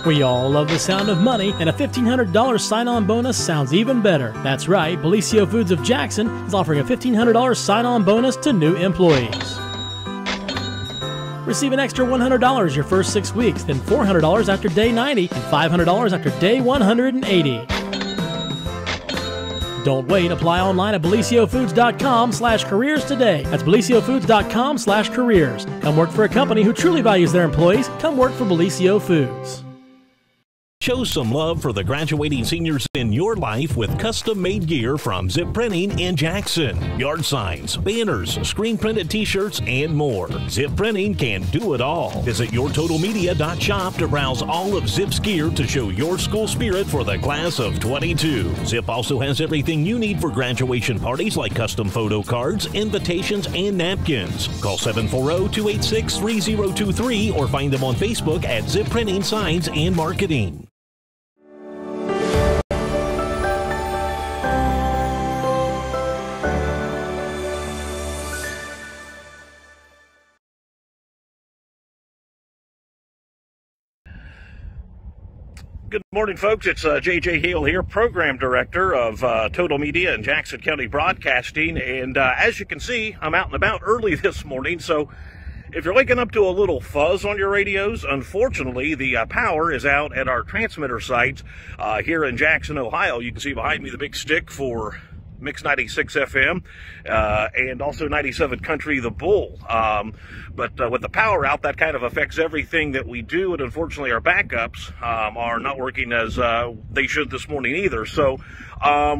We all love the sound of money, and a $1,500 sign-on bonus sounds even better. That's right, Bellisio Foods of Jackson is offering a $1,500 sign-on bonus to new employees. Receive an extra $100 your first 6 weeks, then $400 after day 90, and $500 after day 180. Don't wait. Apply online at BellisioFoods.com/careers today. That's BellisioFoods.com/careers. Come work for a company who truly values their employees. Come work for Bellisio Foods. Show some love for the graduating seniors in your life with custom-made gear from Zip Printing in Jackson. Yard signs, banners, screen-printed t-shirts, and more. Zip Printing can do it all. Visit yourtotalmedia.shop to browse all of Zip's gear to show your school spirit for the class of 22. Zip also has everything you need for graduation parties like custom photo cards, invitations, and napkins. Call 740-286-3023 or find them on Facebook at Zip Printing Signs and Marketing. Good morning, folks. It's J.J. Hale here, Program Director of Total Media and Jackson County Broadcasting. And as you can see, I'm out and about early this morning. So if you're waking up to a little fuzz on your radios, unfortunately, the power is out at our transmitter sites here in Jackson, Ohio. You can see behind me the big stick for Mix 96 FM and also 97 Country, the Bull. But with the power out, that kind of affects everything that we do, and unfortunately our backups are not working as they should this morning either. So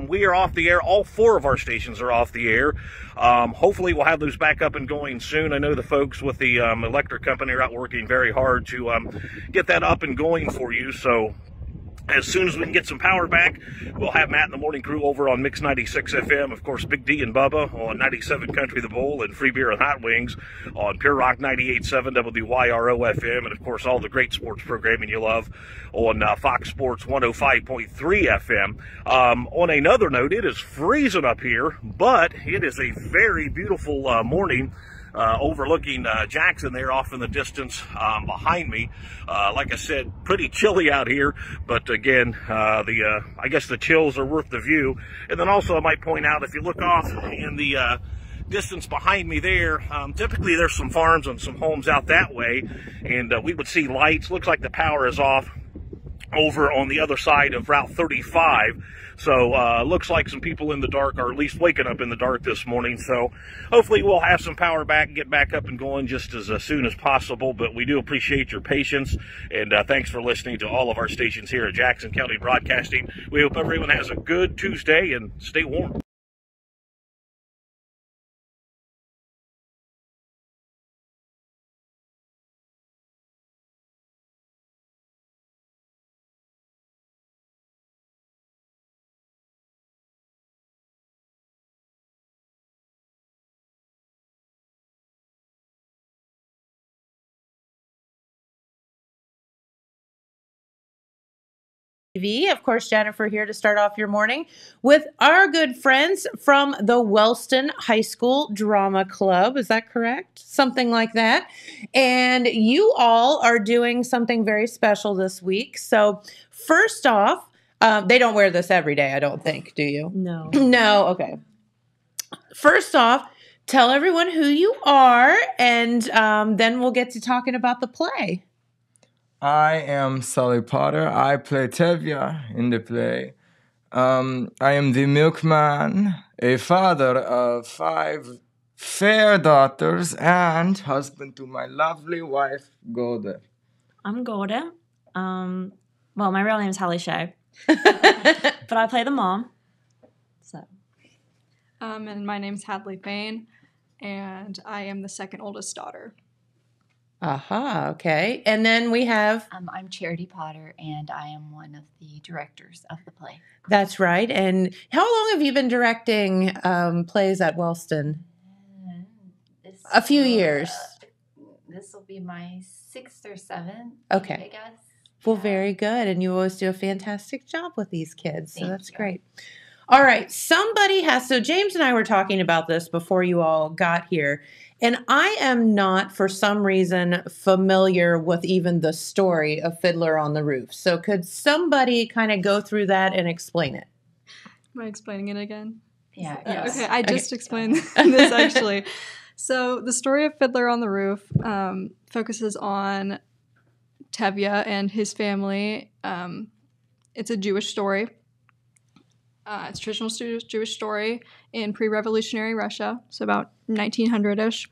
we are off the air. All 4 of our stations are off the air. Hopefully we'll have those back up and going soon. I know the folks with the electric company are out working very hard to get that up and going for you. So as soon as we can get some power back, we'll have Matt and the morning crew over on Mix 96 FM. Of course, Big D and Bubba on 97 Country, the Bull, and Free Beer and Hot Wings on Pure Rock 98.7 WYRO FM. And, of course, all the great sports programming you love on Fox Sports 105.3 FM. On another note, it is freezing up here, but it is a very beautiful morning. Overlooking Jackson there off in the distance behind me. Like I said, pretty chilly out here, but again, I guess the chills are worth the view. And then also I might point out, if you look off in the distance behind me there, typically there's some farms and some homes out that way, and we would see lights. Looks like the power is off over on the other side of Route 35. So looks like some people in the dark, or at least waking up in the dark this morning. So hopefully we'll have some power back and get back up and going just as soon as possible. But we do appreciate your patience, and thanks for listening to all of our stations here at Jackson County Broadcasting. We hope everyone has a good Tuesday and stay warm. Of course, Jennifer here to start off your morning with our good friends from the Wellston High School Drama Club. Is that correct? Something like that. And you all are doing something very special this week. So first off, they don't wear this every day, I don't think, do you? No. No, okay. First off, tell everyone who you are, and then we'll get to talking about the play. I am Sully Potter. I play Tevya in the play. I am the milkman, a father of 5 fair daughters, and husband to my lovely wife, Golda. I'm Golda. Well, my real name is Holly Shea, but I play the mom. So, and my name's Hadley Payne, and I am the second oldest daughter. Aha, okay. And then we have... I'm Charity Potter, and I am one of the directors of the play. That's right. And how long have you been directing plays at Wellston? A few years. This will be my 6th or 7th, okay. I guess. Well, very good. And you always do a fantastic job with these kids, so that's you. great. All right, somebody has... So James and I were talking about this before you all got here. And I am not, for some reason, familiar with even the story of Fiddler on the Roof. So could somebody kind of go through that and explain it? Am I explaining it again? Yeah. Okay, I just explained this actually. So the story of Fiddler on the Roof focuses on Tevye and his family. It's a Jewish story. It's a traditional Jewish story in pre-revolutionary Russia, so about 1900-ish.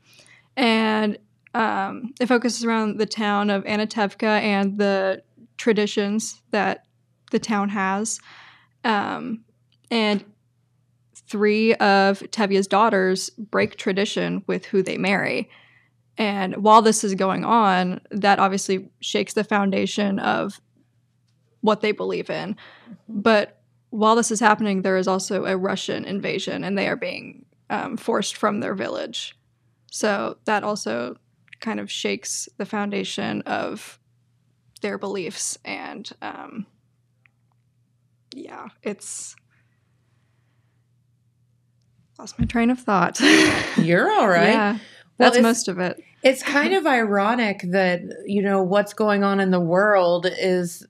And it focuses around the town of Anatevka and the traditions that the town has. And 3 of Tevye's daughters break tradition with who they marry. And while this is going on, that obviously shakes the foundation of what they believe in. But while this is happening, there is also a Russian invasion, and they are being forced from their village. So that also kind of shakes the foundation of their beliefs. And it's... Lost my train of thought. You're all right. Yeah, that's most of it. It's kind of ironic that, what's going on in the world is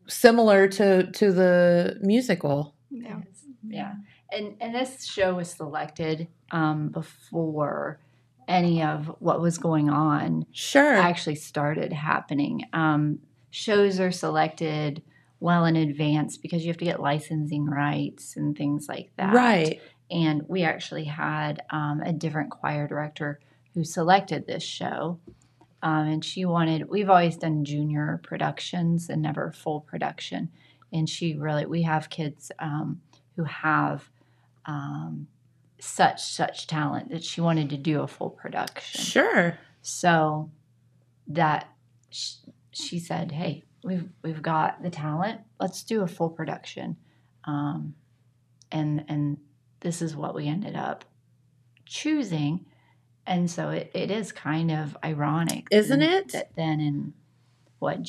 similar to the musical. Yeah. Yeah. And this show was selected before any of what was going on actually started happening. Shows are selected well in advance because you have to get licensing rights and things like that. Right. And we actually had a different choir director who selected this show. And we've always done junior productions and never full production. And we have kids who have such talent that she wanted to do a full production. Sure. So that she said, hey, we've got the talent. Let's do a full production. And this is what we ended up choosing. And so it is kind of ironic. Isn't it? That then in late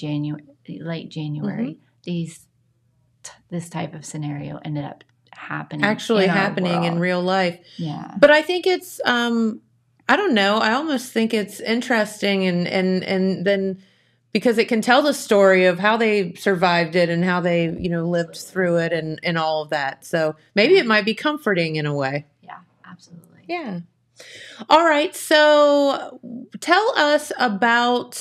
January, this type of scenario ended up happening. Actually happening in real life. Yeah. But I think it's, I don't know. I almost think it's interesting and then because it can tell the story of how they survived it and how they, lived through it and all of that. So maybe it might be comforting in a way. Yeah, absolutely. Yeah. All right. So tell us about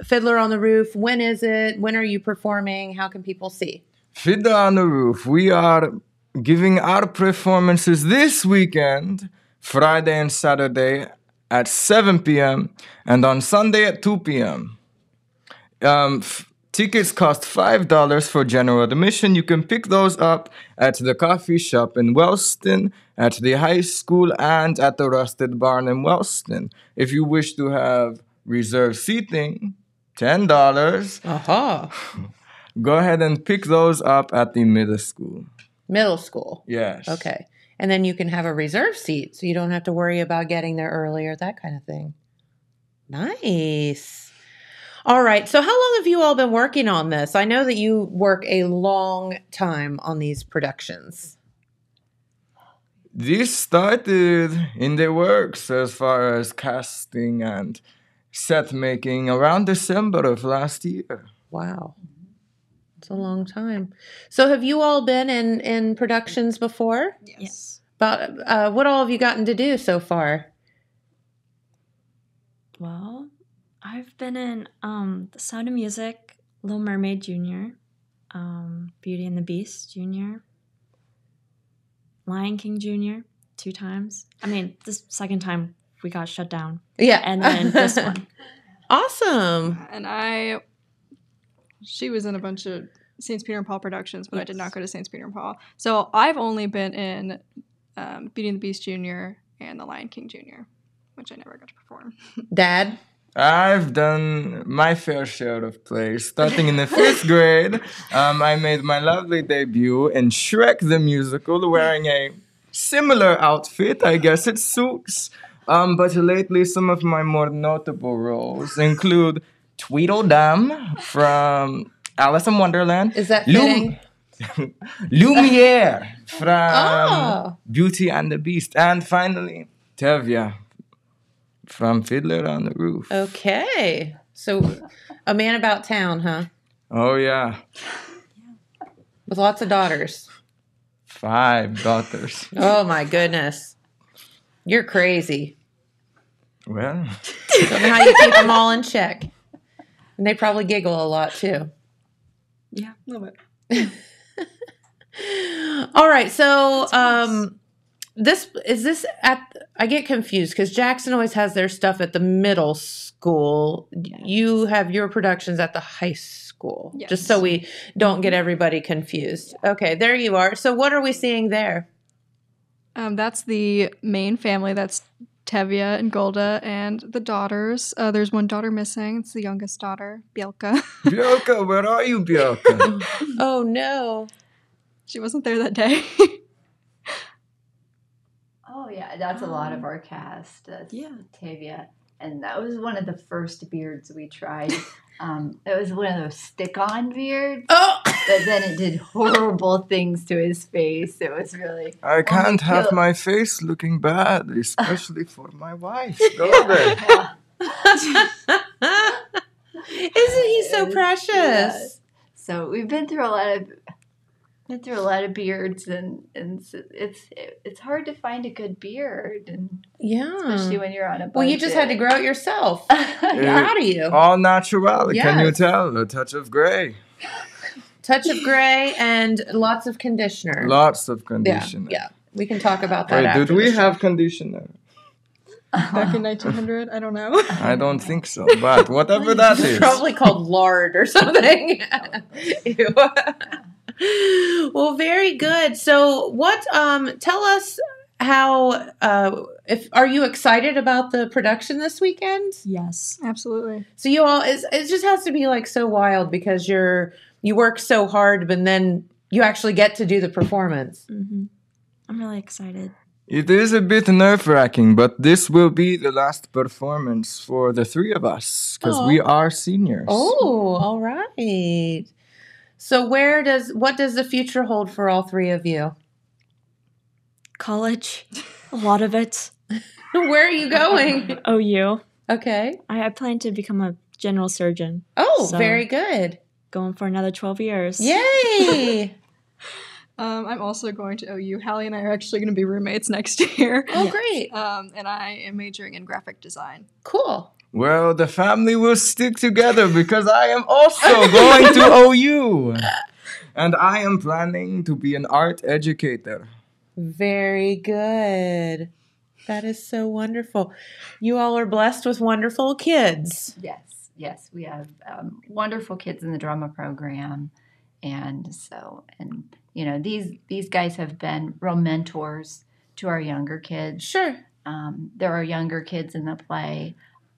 Fiddler on the Roof. When is it? When are you performing? How can people see? Fiddler on the Roof. We are giving our performances this weekend, Friday and Saturday at 7 p.m. and on Sunday at 2 p.m. Tickets cost $5 for general admission. You can pick those up at the coffee shop in Wellston, at the high school, and at the Rusted Barn in Wellston. If you wish to have reserved seating, $10. Aha. Go ahead and pick those up at the middle school. Middle school. Yes. Okay. And then you can have a reserved seat, so you don't have to worry about getting there earlier, that kind of thing. Nice. All right. So how long have you all been working on this? I know that you work a long time on these productions. This started in the works as far as casting and set making around December of last year. Wow. It's a long time. So have you all been in productions before? Yes. But what all have you gotten to do so far? Well, I've been in The Sound of Music, Little Mermaid Jr., Beauty and the Beast Jr., Lion King Jr. 2 times. I mean, this second time we got shut down. Yeah. And then this one. Awesome. And she was in a bunch of St. Peter and Paul productions, but I did not go to St. Peter and Paul. So I've only been in Beauty and the Beast Jr. and The Lion King Jr., which I never got to perform. Dad? I've done my fair share of plays. Starting in the 5th grade, I made my lovely debut in Shrek the Musical, wearing a similar outfit. I guess it suits. But lately, some of my more notable roles include Tweedledum from Alice in Wonderland. Is that fitting? Lumiere from Beauty and the Beast. And finally, Tevye from Fiddler on the Roof. Okay. So a man about town, huh? Oh, yeah. With lots of daughters. 5 daughters. Oh, my goodness. You're crazy. Well. Don't know how you keep them all in check. And they probably giggle a lot, too. Yeah, a little bit. All right. So I get confused because Jackson always has their stuff at the middle school. Yes. You have your productions at the high school. Yes. Just so we don't get everybody confused. Okay, there you are. So what are we seeing there? That's the main family. That's Tevya and Golda and the daughters. There's one daughter missing. It's the youngest daughter, Bielka. Bielka, where are you, Bielka? Oh, no. She wasn't there that day. Oh, yeah. That's a lot of our cast. Tevya. And that was one of the first beards we tried. It was one of those stick-on beards. Oh! But then it did horrible things to his face. It was really... I can't have my face looking bad, especially for my wife. Go there. Isn't he so precious? Yeah. So we've been through a lot of beards, and it's hard to find a good beard, and especially when you're on a budget. Well, you just had to grow it yourself. How do you? All natural. Yes. Can you tell? A touch of gray. Touch of gray and lots of conditioner. Lots of conditioner. Yeah. We can talk about that. Wait, did we have conditioner? Back in 1900? I don't know. I don't think so, but whatever that is. It's probably called lard or something. Ew. Well, very good. So tell us how, are you excited about the production this weekend? Yes, absolutely. So you all, it just has to be like so wild because you work so hard, but then you actually get to do the performance. Mm-hmm. I'm really excited. It is a bit nerve-wracking, but this will be the last performance for the 3 of us because we are seniors. Oh, all right. So what does the future hold for all 3 of you? College, a lot of it. Where are you going? OU. Okay. I plan to become a general surgeon. Oh, very good. Going for another 12 years. Yay! I'm also going to OU. Hallie and I are actually going to be roommates next year. Oh, great. And I am majoring in graphic design. Cool. Well, the family will stick together because I am also going to OU. And I am planning to be an art educator. Very good. That is so wonderful. You all are blessed with wonderful kids. Yes. We have wonderful kids in the drama program. And these guys have been real mentors to our younger kids. Sure. There are younger kids in the play.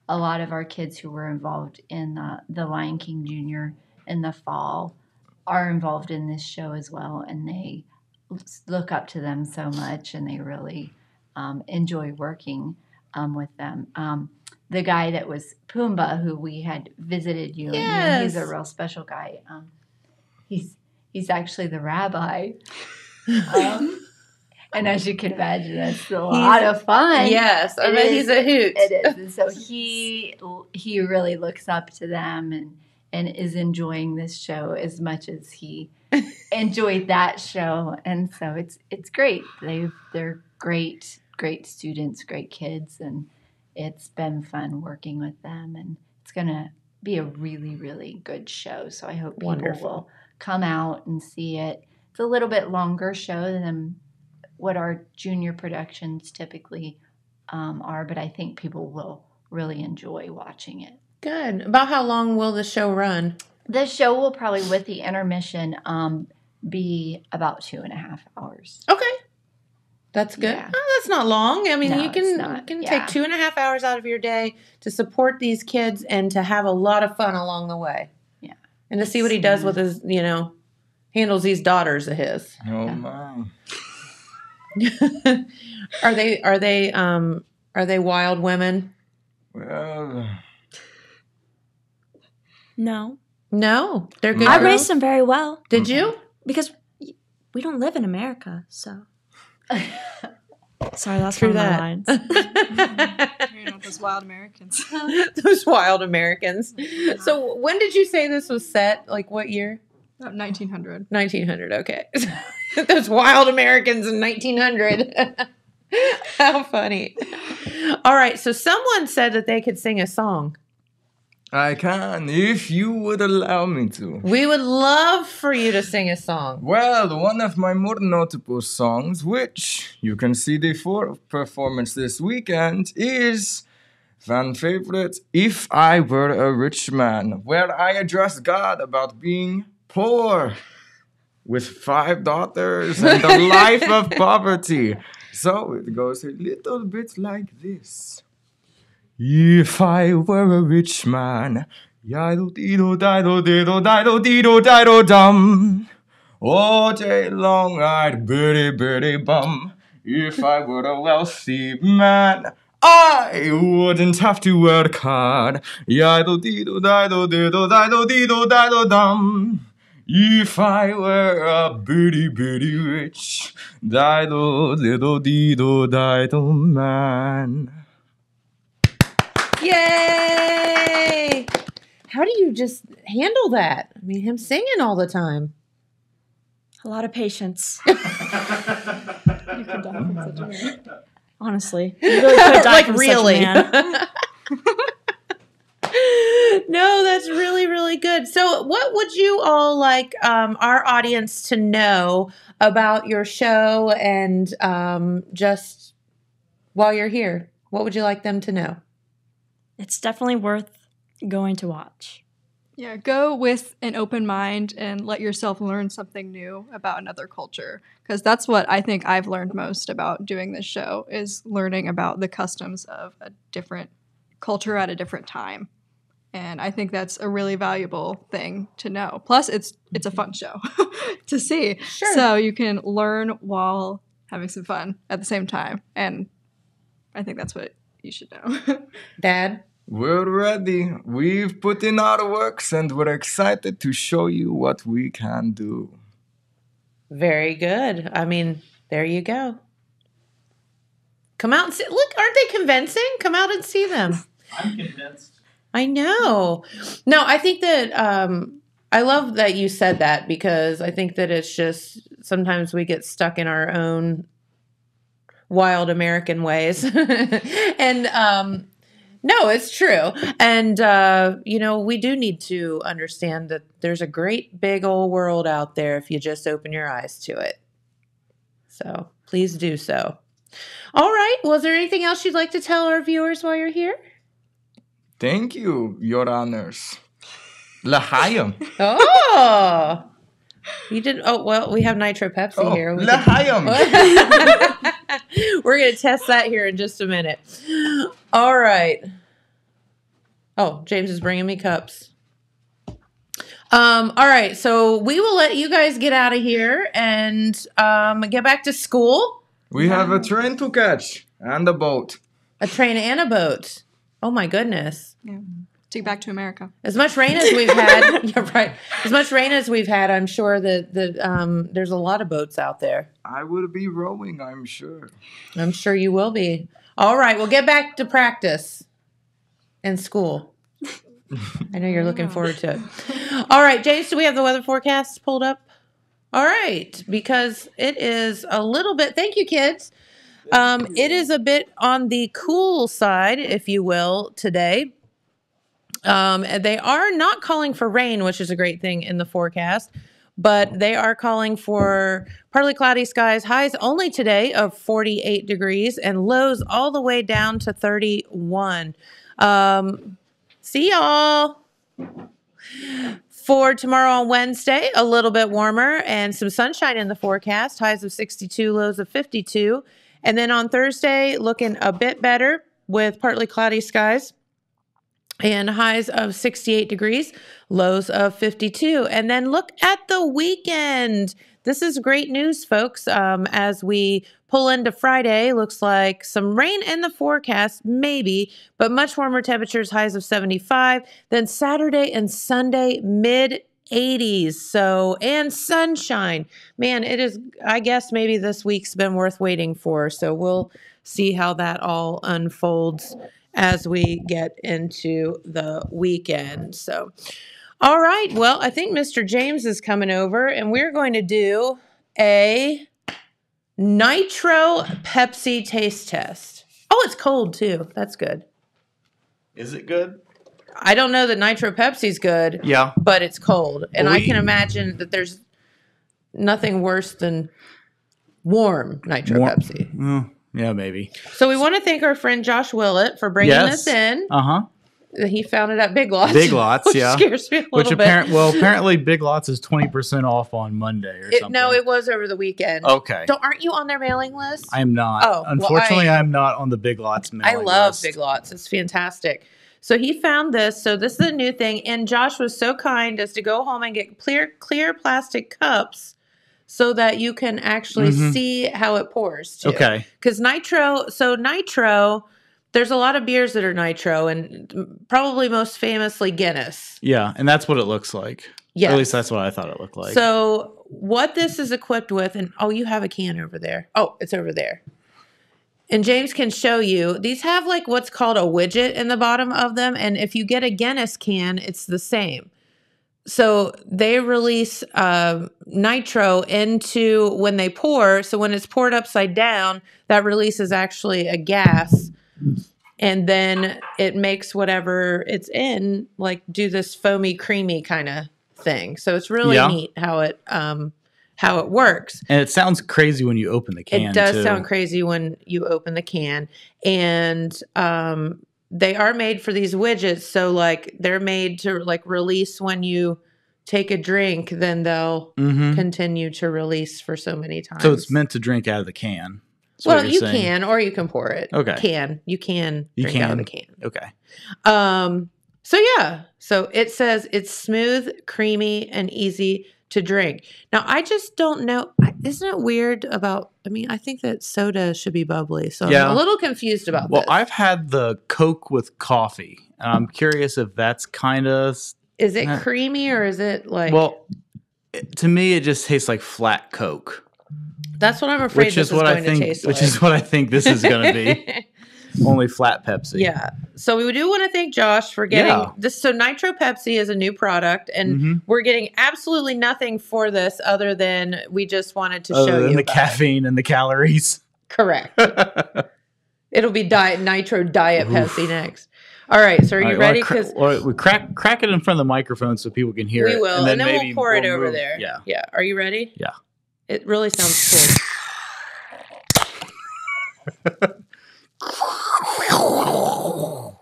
A lot of our kids who were involved in the Lion King Jr. in the fall are involved in this show as well, and they look up to them so much, and they really enjoy working with them. The guy that was Pumbaa, who we had visited you, and he's a real special guy. He's actually the rabbi. And as you can imagine, it's a lot of fun. Yes, I bet he's a hoot. It is. And so he really looks up to them and is enjoying this show as much as he enjoyed that show. And so it's great. They're great students, great kids, and it's been fun working with them. And it's going to be a really, really good show. So I hope people will come out and see it. It's a little bit longer show than what our junior productions typically are, but I think people will really enjoy watching it. Good. About how long will the show run? The show will probably, with the intermission, be about 2.5 hours. Okay. That's good. Yeah. Oh, that's not long. I mean, No, you can take 2.5 hours out of your day to support these kids and to have a lot of fun along the way. Yeah. And to see what he does with his, handles these daughters of his. Oh, my. Are they wild women? Well, No. They're good. I girls? raised them very well. Did you? Because we don't live in America, so. Sorry, that's True one of that. my lines. Those wild Americans. Those wild Americans. So when did you say this was set? Like what year? 1900. 1900, okay. Those wild Americans in 1900. How funny. All right, so someone said that they could sing a song. I can, if you would allow me to. We would love for you to sing a song. Well, one of my more notable songs, which you can see the performance this weekend, is fan favorite, If I Were a Rich Man, where I address God about being poor with 5 daughters and a life of poverty. So it goes a little bit like this. If I were a rich man, yiddo-diddle-diddle-diddle-diddle-diddle-dum. All day long I'd birdie bum. If I were a wealthy man, I wouldn't have to work hard. Yiddo-diddle-diddle-diddle-diddle-diddle-dum. If I were a bitty rich, diddle-diddle-diddle-diddle man. Yay! How do you just handle that? I mean, him singing all the time. A lot of patience. You could die from such a man. Honestly. You really could die Like from really. such a man. No, that's really, really good. So what would you all like our audience to know about your show and just while you're here? What would you like them to know? It's definitely worth going to watch. Yeah, go with an open mind and let yourself learn something new about another culture. Because that's what I think I've learned most about doing this show, is learning about the customs of a different culture at a different time. And I think that's a really valuable thing to know. Plus, it's a fun show to see. Sure. So you can learn while having some fun at the same time. And I think that's what you should know. Dad? We're ready. We've put in our works and we're excited to show you what we can do. Very good. I mean, there you go. Come out and see. Look, aren't they convincing? Come out and see them. I'm convinced. I know. No, I think that I love that you said that, because I think that it's just sometimes we get stuck in our own wild American ways. And no, it's true. And, we do need to understand that there's a great big old world out there if you just open your eyes to it. So please do so. All right. Well, is there anything else you'd like to tell our viewers while you're here? Thank you, Your Honors. L'chaim. Oh, you didn't. Oh, well, we have Nitro Pepsi here. L'chaim. We're going to test that here in just a minute. All right. Oh, James is bringing me cups. All right. So we will let you guys get out of here and get back to school. We have a train to catch and a boat. A train and a boat. Oh, my goodness. Yeah. Take back to America. As much rain as we've had, you're right. As much rain as we've had, I'm sure that there's a lot of boats out there. I will be rowing, I'm sure. I'm sure you will be. All right, we'll get back to practice and school. I know you're looking forward to it. All right, James, do we have the weather forecast pulled up? All right, because it is a little bit, thank you, kids. It is a bit on the cool side, if you will, today. They are not calling for rain, which is a great thing in the forecast, but they are calling for partly cloudy skies, highs only today of 48 degrees and lows all the way down to 31. See y'all. For tomorrow on Wednesday, a little bit warmer and some sunshine in the forecast, highs of 62, lows of 52. And then on Thursday, looking a bit better with partly cloudy skies and highs of 68 degrees, lows of 52. And then look at the weekend. This is great news, folks. As we pull into Friday, looks like some rain in the forecast, maybe, but much warmer temperatures, highs of 75. Then Saturday and Sunday, mid-80s. So, and sunshine. Man, it is, I guess maybe this week's been worth waiting for. So we'll see how that all unfolds as we get into the weekend. So, all right. Well, I think Mr. James is coming over, and we're going to do a Nitro Pepsi taste test. Oh, it's cold too. That's good. Is it good? I don't know that Nitro Pepsi's good. Yeah. But it's cold. And I can imagine that there's nothing worse than warm Nitro Pepsi. Yeah, maybe. So we want to thank our friend Josh Willett for bringing this in. He found it at Big Lots. Big Lots, which scares me a little bit. Apparently Big Lots is 20% off on Monday or something. No, it was over the weekend. Okay. Aren't you on their mailing list? I am not. Oh, unfortunately, I'm not on the Big Lots mailing list. I love Big Lots. It's fantastic. So he found this. So this is a new thing. And Josh was so kind as to go home and get clear plastic cups so that you can actually see how it pours too. Okay. Because Nitro, there's a lot of beers that are Nitro, and probably most famously Guinness. Yeah, and that's what it looks like. Yeah. At least that's what I thought it looked like. So what this is equipped with, and you have a can over there. Oh, it's over there. And James can show you. These have like what's called a widget in the bottom of them, and if you get a Guinness can, it's the same. So they release nitro into when they pour. So when it's poured upside down, that releases actually a gas. And then it makes whatever it's in, like, do this foamy, creamy kind of thing. So it's really neat how it works. And it sounds crazy when you open the can. It does sound crazy when you open the can. And they are made for these widgets. So, like, they're made to, like, release when you take a drink. Then they'll continue to release for so many times. So it's meant to drink out of the can. Well, you can, or you can pour it. Okay. You can drink out of the can. Okay. So it says it's smooth, creamy, and easy to drink. Now, I just don't know. Isn't it weird about, I think that soda should be bubbly. So I'm a little confused about this. Well, I've had the Coke with coffee. And I'm curious if that's kind of... Is it creamy or is it like... Well, to me, it just tastes like flat Coke. That's what I'm afraid this is going to taste like. Which is what I think this is going to be. Only flat Pepsi. Yeah. So we do want to thank Josh for getting this. So Nitro Pepsi is a new product, and we're getting absolutely nothing for this other than we just wanted to show you the caffeine and the calories. Correct. It'll be Nitro Diet Pepsi next. All right. So are you ready? Because we crack it in front of the microphone so people can hear it. We will, and then we'll pour it over there. Yeah. Yeah. Are you ready? Yeah. It really sounds cool.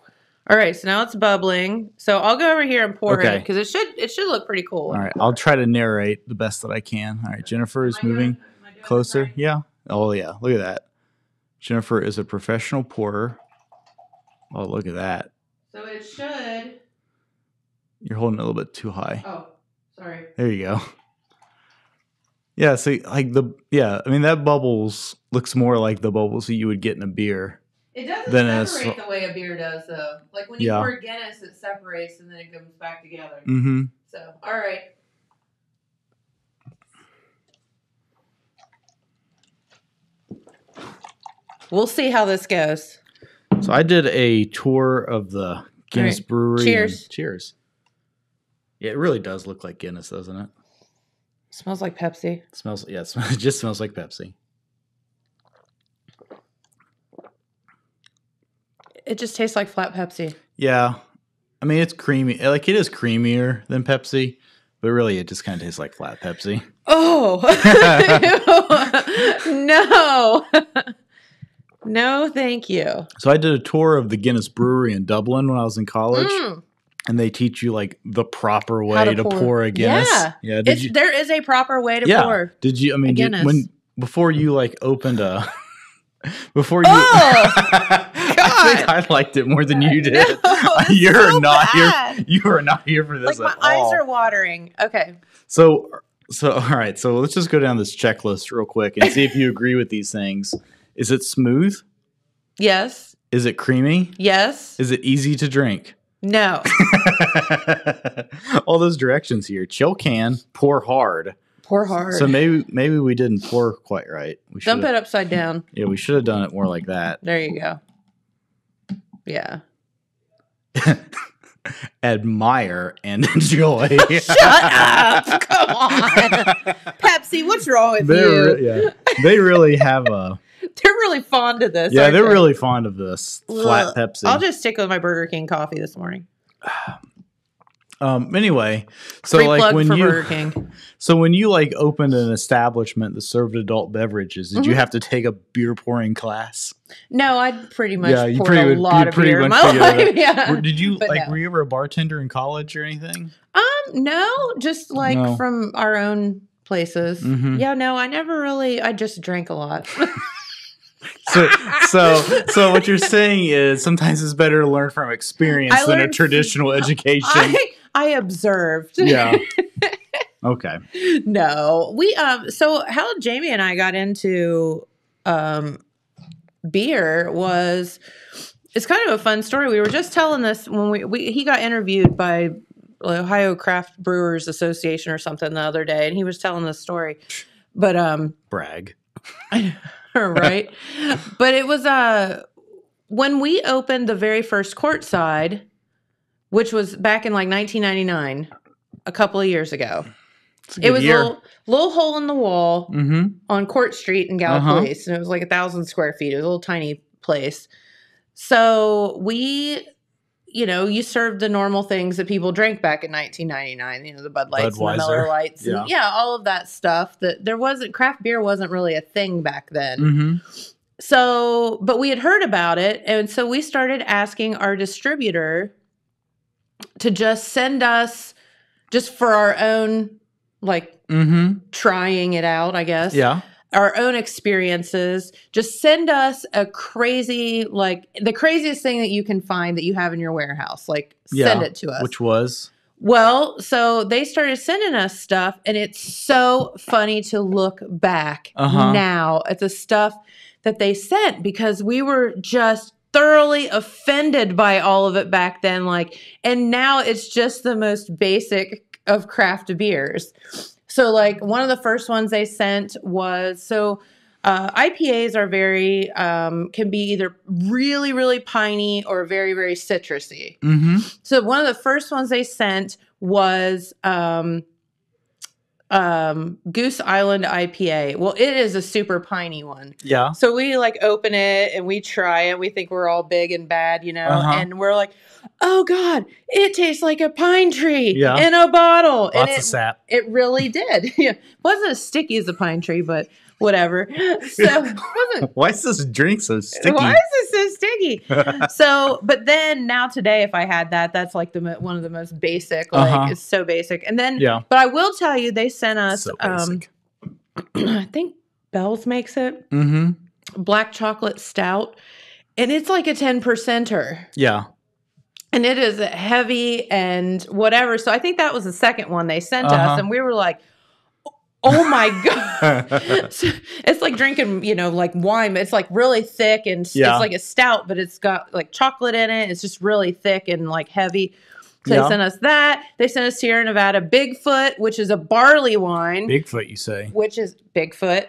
All right, so now it's bubbling. So I'll go over here and pour it because it should look pretty cool. All right, I'll try to narrate the best that I can. All right, Jennifer is moving closer. Yeah. Oh yeah, look at that. Jennifer is a professional pourer. Oh, look at that. So it should. You're holding it a little bit too high. Oh, sorry. There you go. Yeah, so like that bubbles looks more like the bubbles that you would get in a beer. It doesn't separate the way a beer does, though. Like when you pour Guinness, it separates and then it comes back together. So, all right. We'll see how this goes. So I did a tour of the Guinness brewery. Cheers. Cheers. Yeah, it really does look like Guinness, doesn't it? Smells like Pepsi. It just smells like Pepsi. It just tastes like flat Pepsi. Yeah. It's creamy. Like, it is creamier than Pepsi, but really it just kind of tastes like flat Pepsi. Oh. No. No, thank you. So I did a tour of the Guinness brewery in Dublin when I was in college. And they teach you like the proper way to pour a Guinness. Yeah. There is a proper way to pour. Did you? Before you like opened a, before you, I think I liked it more than you did. No, You're not here. You are not here for this. Like my eyes are watering. Okay. So all right. So let's just go down this checklist real quick and see if you agree with these things. Is it smooth? Yes. Is it creamy? Yes. Is it easy to drink? No. All those directions here. Chill can, pour hard. Pour hard. So maybe we didn't pour quite right. Dump it upside down. Yeah, we should have done it more like that. There you go. Yeah. Admire and enjoy. Shut up! Come on, Pepsi. What's wrong with you? Yeah, they really have a. They're really fond of this. Yeah, they're really fond of this flat Pepsi. I'll just stick with my Burger King coffee this morning. Anyway, so Free like plug when for you, Burger King. so when you like opened an establishment that served adult beverages, did you have to take a beer pouring class? No, I'd pretty much you poured a lot of beer in my life. Yeah. Did you But no. were you ever a bartender in college or anything? No, just like from our own places. Mhm. Yeah, no, I never really. I just drank a lot. So what you're saying is sometimes it's better to learn from experience than a traditional education. I observed. Yeah. Okay. No, we so how Jamie and I got into beer was, it's kind of a fun story. We were just telling this when he got interviewed by Ohio Craft Brewers Association or something the other day, and he was telling this story. But brag. Right. But it was when we opened the very first Courtside, which was back in like 1999, a couple of years ago. It was a little hole in the wall on Court Street in Gallup Place, and it was like 1,000 square feet. It was a little tiny place. So we, you served the normal things that people drank back in 1999. The Bud Lights, and the Miller Lights, and all of that stuff. That craft beer wasn't really a thing back then. So, but we had heard about it, and so we started asking our distributor to just send us, just for our own, trying it out, I guess. Yeah. Our own experiences. Just send us a crazy, the craziest thing that you can find that you have in your warehouse. Send it to us. Which was? Well, so they started sending us stuff, and it's so funny to look back now at the stuff that they sent, because we were just thoroughly offended by all of it back then. And now it's just the most basic of craft beers. So one of the first ones they sent was, IPAs are very, can be either really, really piney or very, very citrusy. So one of the first ones they sent was Goose Island IPA. Well, it is a super piney one. Yeah. So we open it and we try it. We think we're all big and bad, and we're like, oh God, it tastes like a pine tree in a bottle. Lots of sap. It really did. Yeah. Wasn't as sticky as a pine tree, but whatever. So why is this drink so sticky? Why is this so sticky? But then now today, if I had that, that's one of the most basic. It's so basic. And then, but I will tell you, they sent us. I think Bell's makes it. Black chocolate stout, and it's like a 10%er. Yeah. And it is heavy and whatever. So I think that was the second one they sent us, and we were like, oh my God. It's like drinking, wine. It's really thick, and it's like a stout, but it's got chocolate in it. It's just really thick and heavy. So they sent us that. They sent us Sierra Nevada Bigfoot, which is a barley wine. Bigfoot, you say? Which is Bigfoot.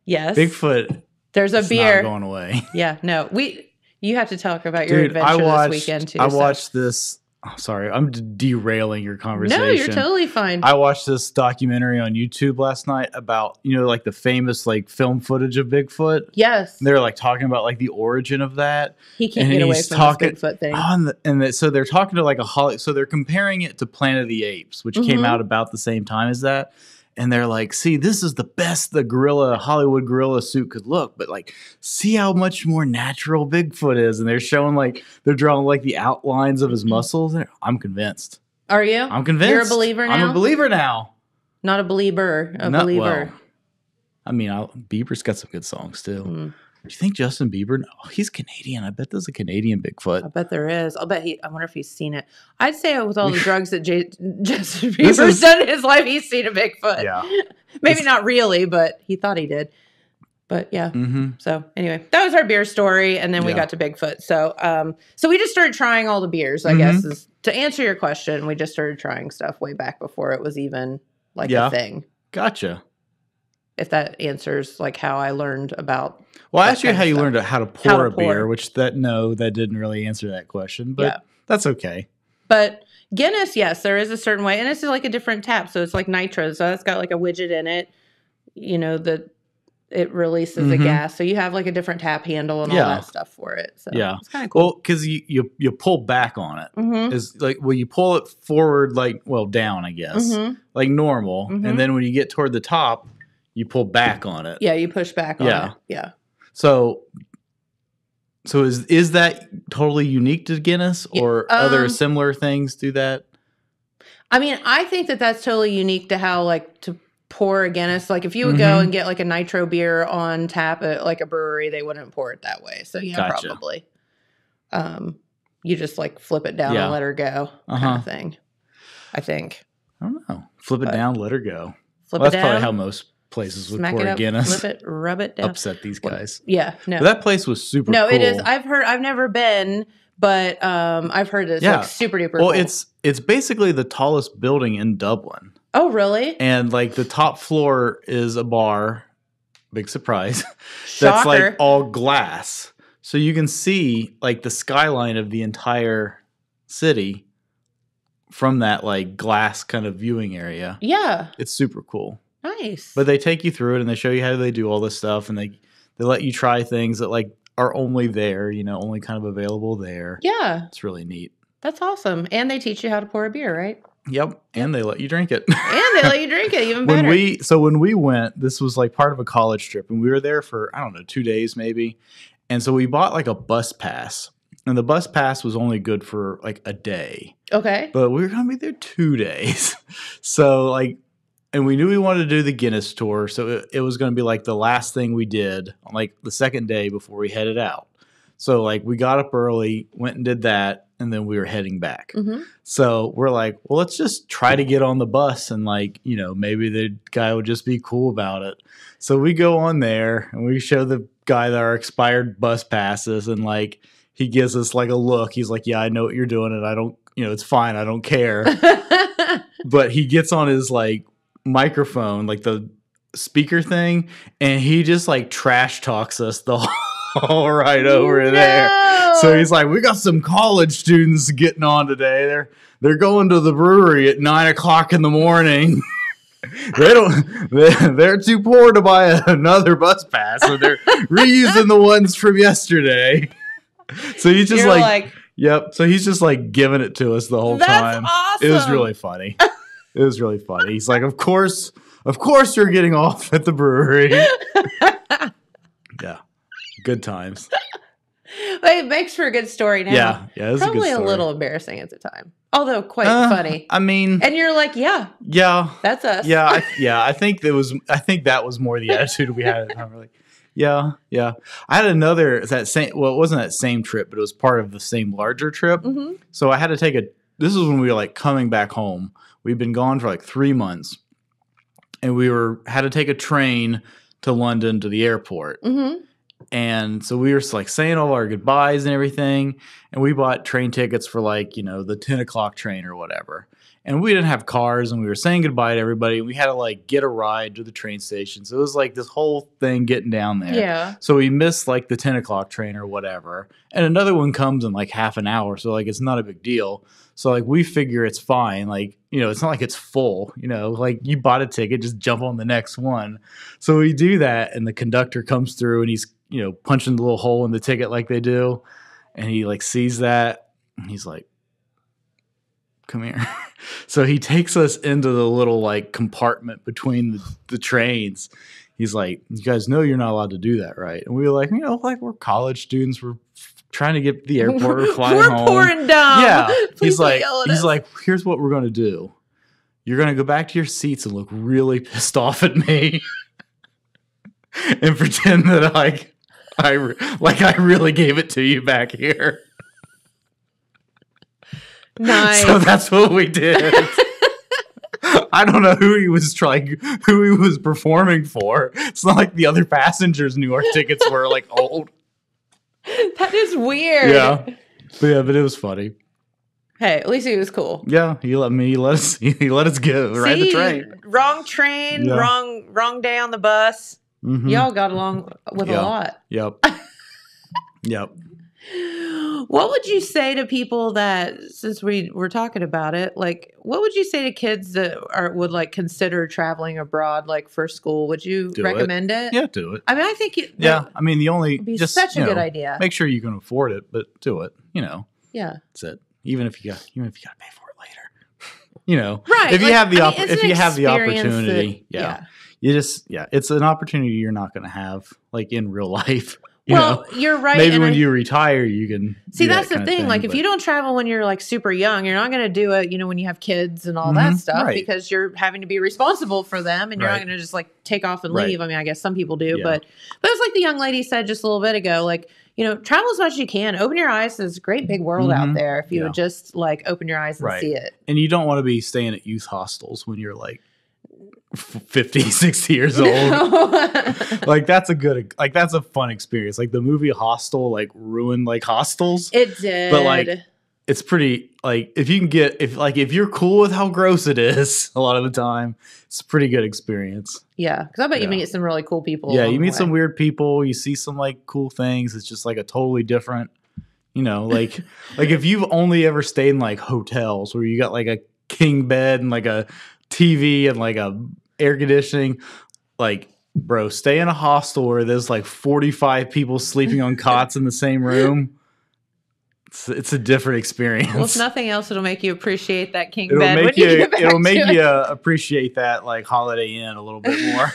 Yes. Bigfoot. There's a beer. Not going away. Yeah, no. You have to talk about your adventure this weekend too. I watched this. Oh, sorry, I'm derailing your conversation. No, you're totally fine. I watched this documentary on YouTube last night about the famous film footage of Bigfoot. Yes, and they were talking about the origin of that. He can't get away from this Bigfoot thing. So they're talking to so they're comparing it to Planet of the Apes, which came out about the same time as that. And they're like, see, this is the best the Hollywood gorilla suit could look. But see how much more natural Bigfoot is. And they're showing they're drawing the outlines of his muscles. I'm convinced. Are you? I'm convinced. You're a believer now? I'm a believer now. Not a believer, believer. Well, I mean, Bieber's got some good songs too. Do you think Justin Bieber? No, he's Canadian. I bet there's a Canadian Bigfoot. I bet there is. I wonder if he's seen it. I'd say with all the drugs that Justin Bieber's done in his life, he's seen a Bigfoot. Yeah. Maybe not really, but he thought he did. But yeah. So anyway, that was our beer story, and then we got to Bigfoot. So so we just started trying all the beers, I guess, is to answer your question. We just started trying stuff way back before it was even a thing. Gotcha. if that answers like how I learned about. Well, I asked you how you learned how to pour a beer, which that didn't really answer that question, but that's okay. But Guinness, yes, there is a certain way, and this is like a different tap, so it's like Nitro, so it's got like a widget in it, you know, that it releases a gas, so you have like a different tap handle and all that stuff for it. So it's kind of cool. Well, because you pull back on it. Is like you pull it forward down, I guess, like normal, and then when you get toward the top, you pull back on it. Yeah, you push back on it. Yeah. So is that totally unique to Guinness, or other similar things do that? I mean, I think that's totally unique to how like to pour a Guinness. Like if you would go and get like a Nitro beer on tap at like a brewery, they wouldn't pour it that way. So probably. You just like flip it down and let her go kind of thing. I think. I don't know. Flip it down, let her go. That's probably how most places would pour Guinness. Flip it, rub it down. Upset these guys. No. But that place was super cool. No, it is. I've never been, but I've heard it's like super duper cool. Well, it's basically the tallest building in Dublin. Oh, really? And like the top floor is a bar. Big surprise. That's like all glass. So you can see like the skyline of the entire city from that like glass kind of viewing area. Yeah. It's super cool. Nice. But they take you through it and they show you how they do all this stuff, and they let you try things that like are only there, you know, only kind of available there. Yeah. It's really neat. That's awesome. And they teach you how to pour a beer, right? Yep. And they let you drink it. Even better. When we went, this was like part of a college trip, and we were there for, I don't know, 2 days maybe. And so we bought like a bus pass, and the bus pass was only good for like a day. Okay. But we were going to be there 2 days. So like, and we knew we wanted to do the Guinness tour, so it was going to be like the last thing we did on like the second day before we headed out. So like we got up early, went and did that, and then we were heading back. So we're like, well, let's just try to get on the bus, and like, you know, maybe the guy would just be cool about it. So we go on there and we show the guy our expired bus passes, and like he gives us like a look. He's like, yeah, I know what you're doing, and I don't, you know, it's fine, I don't care. But he gets on his like microphone, like the speaker thing, and he just like trash talks us the whole ride over there. So he's like, we got some college students getting on today. They're going to the brewery at 9 o'clock in the morning. They're too poor to buy another bus pass, so they're reusing the ones from yesterday. So he's just like yep. So he's just like giving it to us the whole time. Awesome. It was really funny. It was really funny. He's like, of course you're getting off at the brewery. Yeah. Good times. It makes for a good story now. Yeah, it's probably a good story. A little embarrassing at the time, although quite funny. I mean, and you're like, yeah, that's us. I think that was more the attitude we had at the time. We're like, yeah. I had another it wasn't that same trip, but it was part of the same larger trip. So I had to take this is when we were like coming back home. We'd been gone for like 3 months, and we had to take a train to London to the airport. And so we were like saying all our goodbyes and everything. And we bought train tickets for like, you know, the 10 o'clock train or whatever. And we didn't have cars, and we were saying goodbye to everybody. We had to like get a ride to the train station. So it was like this whole thing getting down there. Yeah. So we missed like the 10 o'clock train or whatever. And another one comes in like half an hour. So like, it's not a big deal. So like, we figure it's fine. Like, you know, it's not like it's full, you know, like you bought a ticket, just jump on the next one. So we do that, and the conductor comes through, and he's, you know, punching the little hole in the ticket like they do. And he like sees that, and he's like, come here. So he takes us into the little like compartment between the trains. He's like, you guys know you're not allowed to do that, right? And we were like, you know, like we're college students. We're trying to get to the airport. We're flying home. We're poor and dumb. Yeah. He's like, here's what we're going to do. You're going to go back to your seats and look really pissed off at me and pretend that I really gave it to you back here. Nice. So that's what we did. I don't know who he was performing for. It's not like the other passengers knew our tickets were like old. That is weird. Yeah, but it was funny. Hey, at least he was cool. Yeah, he let us go ride the train. Wrong train, Yeah. wrong day on the bus. Mhm. Y'all got along with a lot. Yep. Yep. What would you say to people that, since we were talking about it, like, what would you say to kids that would like consider traveling abroad, like for school? Would you recommend it? Yeah, do it. I mean, I think I mean, the only it'd be just such a you good know, idea. Make sure you can afford it, but do it. You know, Yeah. that's it. Even if you got to pay for it later. You know, Right. If you like, have the I mean, it's if an you have the experience opportunity, that- you just it's an opportunity you're not going to have like in real life. Well, you're right. Maybe and when you retire, you can see, do that's that the kind of thing. Like, if but- you don't travel when you're like super young, you're not going to do it, when you have kids and all that stuff, right. because you're having to be responsible for them, and you're not Right. going to just like take off and Right. leave. I mean, I guess some people do, Yeah. but it's like the young lady said just a little bit ago, like, travel as much as you can. Open your eyes. There's a great big world out there if you would just like open your eyes and Right. see it. And you don't want to be staying at youth hostels when you're like 50, 60 years old. Like that's a fun experience. Like the movie Hostel like ruined like hostels. It did. But like it's pretty like if you're cool with how gross it is a lot of the time, it's a pretty good experience. Yeah, because I bet you meet some really cool people. Yeah, along you the meet way. some weird people, you see some like cool things. It's just like a totally different, like if you've only ever stayed in like hotels where you got like a king bed and like a TV and like a air conditioning, like bro, stay in a hostel where there's like 45 people sleeping on cots in the same room. It's a different experience. Well, if nothing else, it'll make you appreciate that king It'll bed. make when you you get back it'll make to you it. appreciate that like Holiday Inn a little bit more.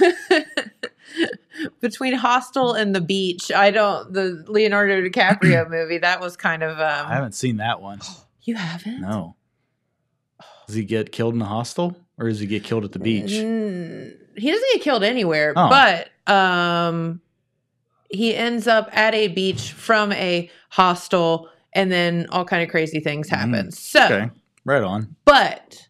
Between Hostel and The Beach, the Leonardo DiCaprio movie, that was kind of I haven't seen that one. You haven't? No. Does he get killed in the hostel or does he get killed at the beach? He doesn't get killed anywhere, Oh. but he ends up at a beach from a hostel, and then all kind of crazy things happen. So, Okay. Right on. but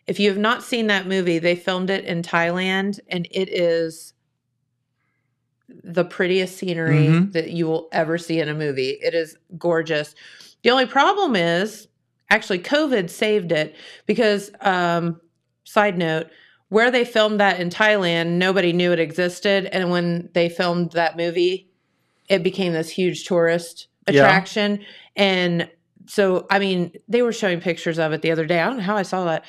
if you have not seen that movie, they filmed it in Thailand, and it is the prettiest scenery that you will ever see in a movie. It is gorgeous. The only problem is, actually, COVID saved it because, side note, where they filmed that in Thailand, nobody knew it existed. And when they filmed that movie, it became this huge tourist attraction. And so, I mean, they were showing pictures of it the other day. I don't know how I saw that.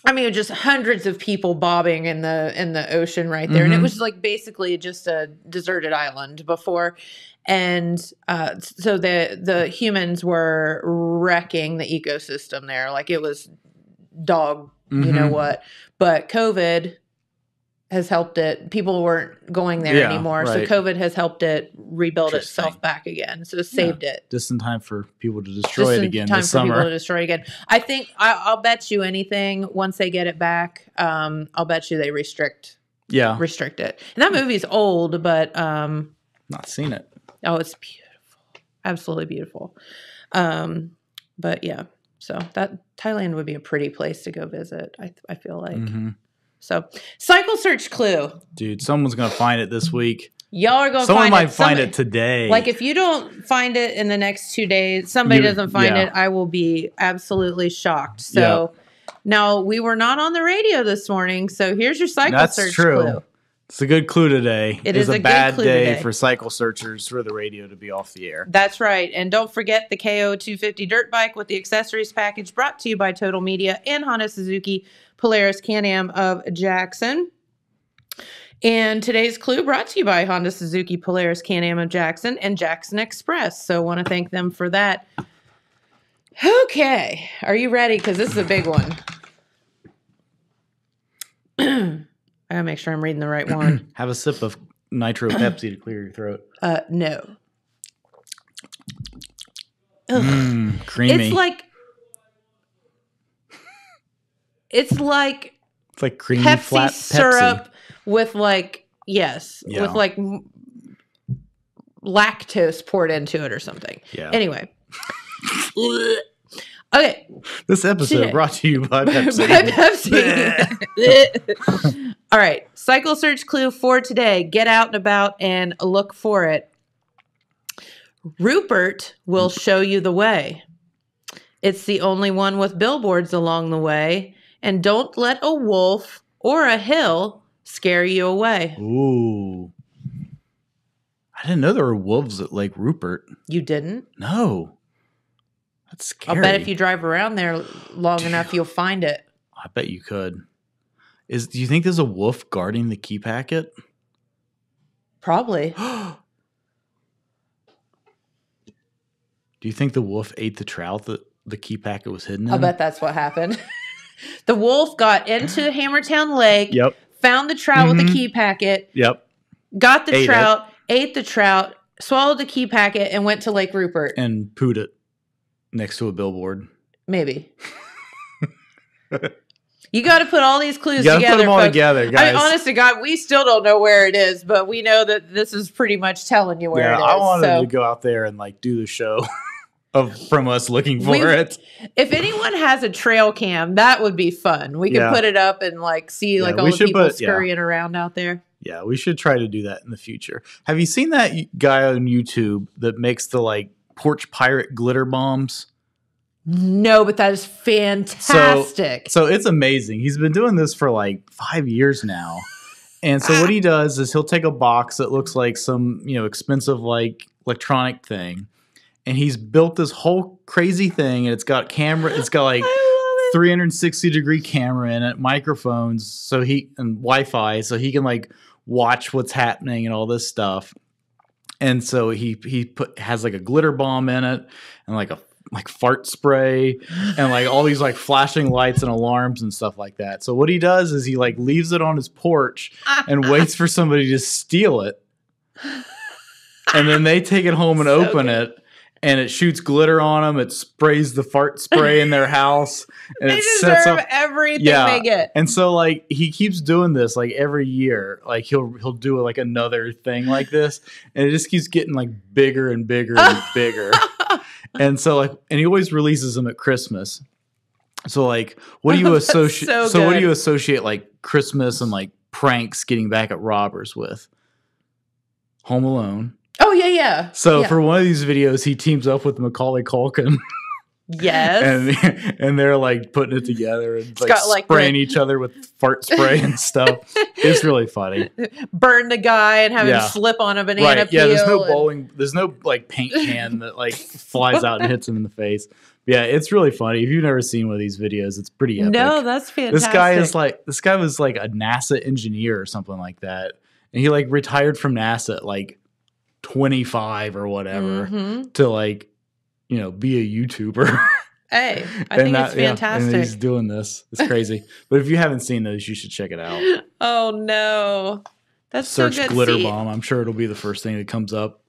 I mean, just hundreds of people bobbing in the ocean right there. And it was like basically just a deserted island before. And so the humans were wrecking the ecosystem there. Like it was dog, you know what. But COVID has helped it. People weren't going there anymore. Right. So COVID has helped it rebuild itself back again. So it saved it. Just in time for people to destroy it again Time this for people to summer. destroy it again. I think I'll bet you anything. Once they get it back, I'll bet you they restrict it. And that movie's old, but not seen it. Oh, it's beautiful, absolutely beautiful. But yeah, so that Thailand would be a pretty place to go visit. I feel like. So, cycle search clue. Dude, someone's gonna find it this week. Y'all are going to Someone find might it. find it today. Like if you don't find it in the next 2 days, somebody doesn't find yeah. it, I will be absolutely shocked. So now we were not on the radio this morning. So here's your cycle That's search true. clue. It's a good clue today. It is is a a bad good clue day today. for cycle searchers for the radio to be off the air. That's right. And don't forget the KO 250 dirt bike with the accessories package brought to you by Total Media and Honda Suzuki Polaris Can-Am of Jackson. And today's clue brought to you by Honda Suzuki Polaris Can-Am of Jackson and Jackson Express. So I want to thank them for that. Okay. Are you ready? Because this is a big one. I gotta make sure I'm reading the right one. Have a sip of Nitro Pepsi to clear your throat. No. Creamy. It's like It's like creamy Pepsi flat syrup Pepsi. with lactose poured into it or something. Yeah. Anyway. Okay. This episode Today. brought to you by Pepsi. By Pepsi. All right. Cycle search clue for today. Get out and about and look for it. Rupert will show you the way. It's the only one with billboards along the way. And don't let a wolf or a hill scare you away. Ooh. I didn't know there were wolves at Lake Rupert. You didn't? No. That's scary. I'll bet if you drive around there long enough, you'll find it. I bet you could. Do you think there's a wolf guarding the key packet? Probably. Do you think the wolf ate the trout that the key packet was hidden in? I'll bet that's what happened. The wolf got into Hammertown Lake, Yep. found the trout with the key packet, Yep. got the trout, ate the trout, swallowed the key packet, and went to Lake Rupert. And pooed it next to a billboard. Maybe. You got to put all these clues together. together. Put them all folks. together, guys. I mean, honest to God, we still don't know where it is, but we know that this is pretty much telling you where it is. I wanted to go out there and like do the show from us looking for it. If anyone has a trail cam, that would be fun. We could put it up and like see like all the people scurrying around out there. Yeah, we should try to do that in the future. Have you seen that guy on YouTube that makes the like porch pirate glitter bombs? No, but that is fantastic. So it's amazing. He's been doing this for like 5 years now. And so what he does is he'll take a box that looks like some, expensive like electronic thing. And he's built this whole crazy thing, and it's got like 360-degree camera in it, microphones, and Wi-Fi, so he can like watch what's happening and all this stuff. And so he has like a glitter bomb in it, and like fart spray, and like all these like flashing lights and alarms and stuff like that. So what he does is he like leaves it on his porch and waits for somebody to steal it, and then they take it home and open it. And it shoots glitter on them. It sprays the fart spray in their house. And they it deserve sets up everything they get. And so like he keeps doing this like every year. Like he'll do like another thing like this, and it just keeps getting like bigger and bigger and bigger. And so and he always releases them at Christmas. So like, what do you associate? So what do you associate like Christmas and like pranks getting back at robbers with? Home Alone. Oh, yeah. So for one of these videos, he teams up with Macaulay Culkin. Yes. And they're like putting it together and spraying each other with fart spray and stuff. It's really funny. Burn the guy and have him slip on a banana peel. Yeah, there's no like paint can that like flies out and hits him in the face. Yeah, it's really funny. If you've never seen one of these videos, it's pretty epic. No, that's fantastic. This guy was like a NASA engineer or something like that. And he like retired from NASA at like 25 or whatever to like, be a YouTuber. Hey, I think it's fantastic. And he's doing this. It's crazy. But if you haven't seen those, you should check it out. Oh no. That's Search so good. glitter bomb. I'm sure it'll be the first thing that comes up.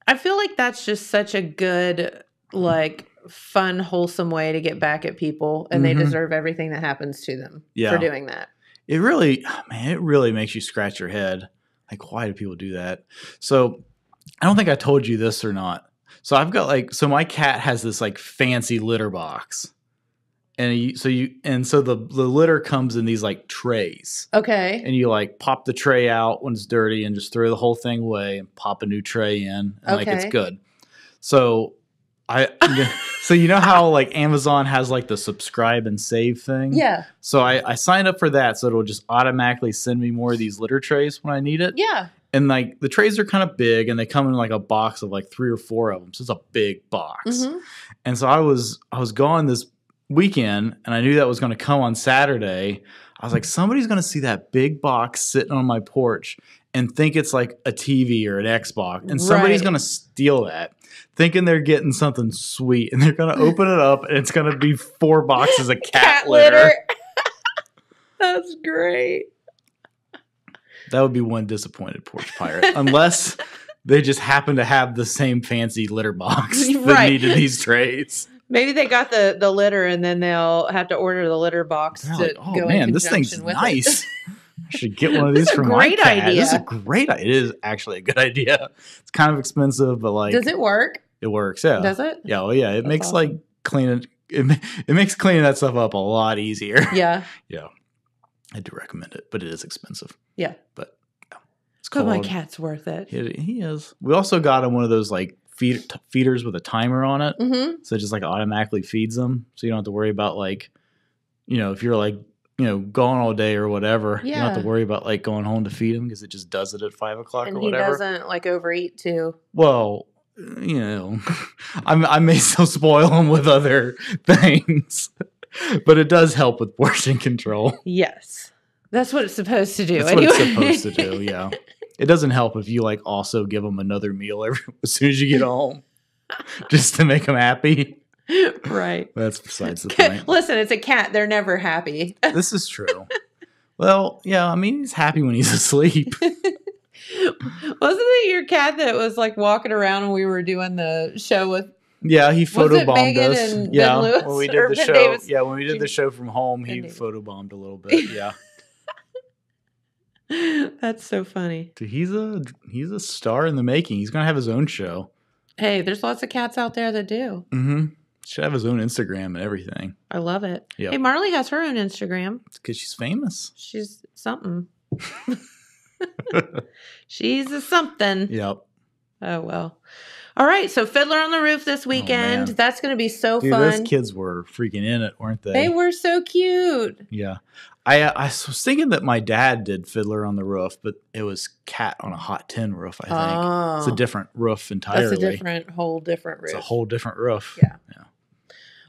I feel like that's just such a good, like, fun, wholesome way to get back at people, and they deserve everything that happens to them for doing that. It really makes you scratch your head. Like, why do people do that? So I don't think I told you this or not. So I've got my cat has this like fancy litter box, and so the litter comes in these like trays. Okay. And you like pop the tray out when it's dirty and just throw the whole thing away and pop a new tray in, and like it's good. So so you know how like Amazon has like the subscribe and save thing? Yeah. So I signed up for that, so it'll just automatically send me more of these litter trays when I need it. Yeah. And like the trays are kind of big, and they come in like a box of like 3 or 4 of them. So it's a big box. And so I was gone this weekend, and I knew that was going to come on Saturday. I was like, somebody's going to see that big box sitting on my porch and think it's like a TV or an Xbox, and somebody's going to steal that, thinking they're getting something sweet, and they're going to open it up, and it's going to be 4 boxes of cat litter. That's great. That would be one disappointed porch pirate, unless they just happen to have the same fancy litter box that needed these trays. Maybe they got the litter, and then they'll have to order the litter box to go in conjunction this thing's with nice. It. I should get one of these for my cat. Idea. This is a great idea. It is actually a good idea. It's kind of expensive, but like, does it work? It works. Yeah. Does it? Yeah. Well, yeah. It makes awesome. Like cleaning. It makes cleaning that stuff up a lot easier. Yeah. Yeah. I do recommend it, but it is expensive. Yeah. But it's called. But my cat's worth it. He is. We also got him one of those like feeders with a timer on it. Mm-hmm. So it just like automatically feeds them. So you don't have to worry about like, if you're like, gone all day or whatever, you don't have to worry about like going home to feed him because it just does it at 5 o'clock or whatever. And he doesn't like overeat too. Well, I may still spoil him with other things, but it does help with portion control. Yes. That's what it's supposed to do. That's what it's supposed to do, yeah. It doesn't help if you like also give him another meal as soon as you get home just to make him happy. Right. That's besides the point. Listen, it's a cat. They're never happy. This is true. Well, yeah, I mean, he's happy when he's asleep. Wasn't it your cat that was like walking around when we were doing the show with? Yeah, he photobombed us. And yeah, Ben Lewis, when we did the show. Davis? Yeah, when we did the show from home, he photobombed a little bit. Yeah. That's so funny. Dude, he's a star in the making. He's gonna have his own show. Hey, there's lots of cats out there that do. Mm-hmm. Should have his own Instagram and everything. I love it. Yep. Hey, Marley has her own Instagram. It's because she's famous. She's something. She's a something. Yep. Oh, well. All right. So Fiddler on the Roof this weekend. That's going to be so Dude, fun. Those kids were freaking in it, weren't they? They were so cute. Yeah. I was thinking that my dad did Fiddler on the Roof, but it was Cat on a Hot Tin Roof, I think. Oh. It's a different roof entirely. That's a whole different roof. It's a whole different roof. Yeah.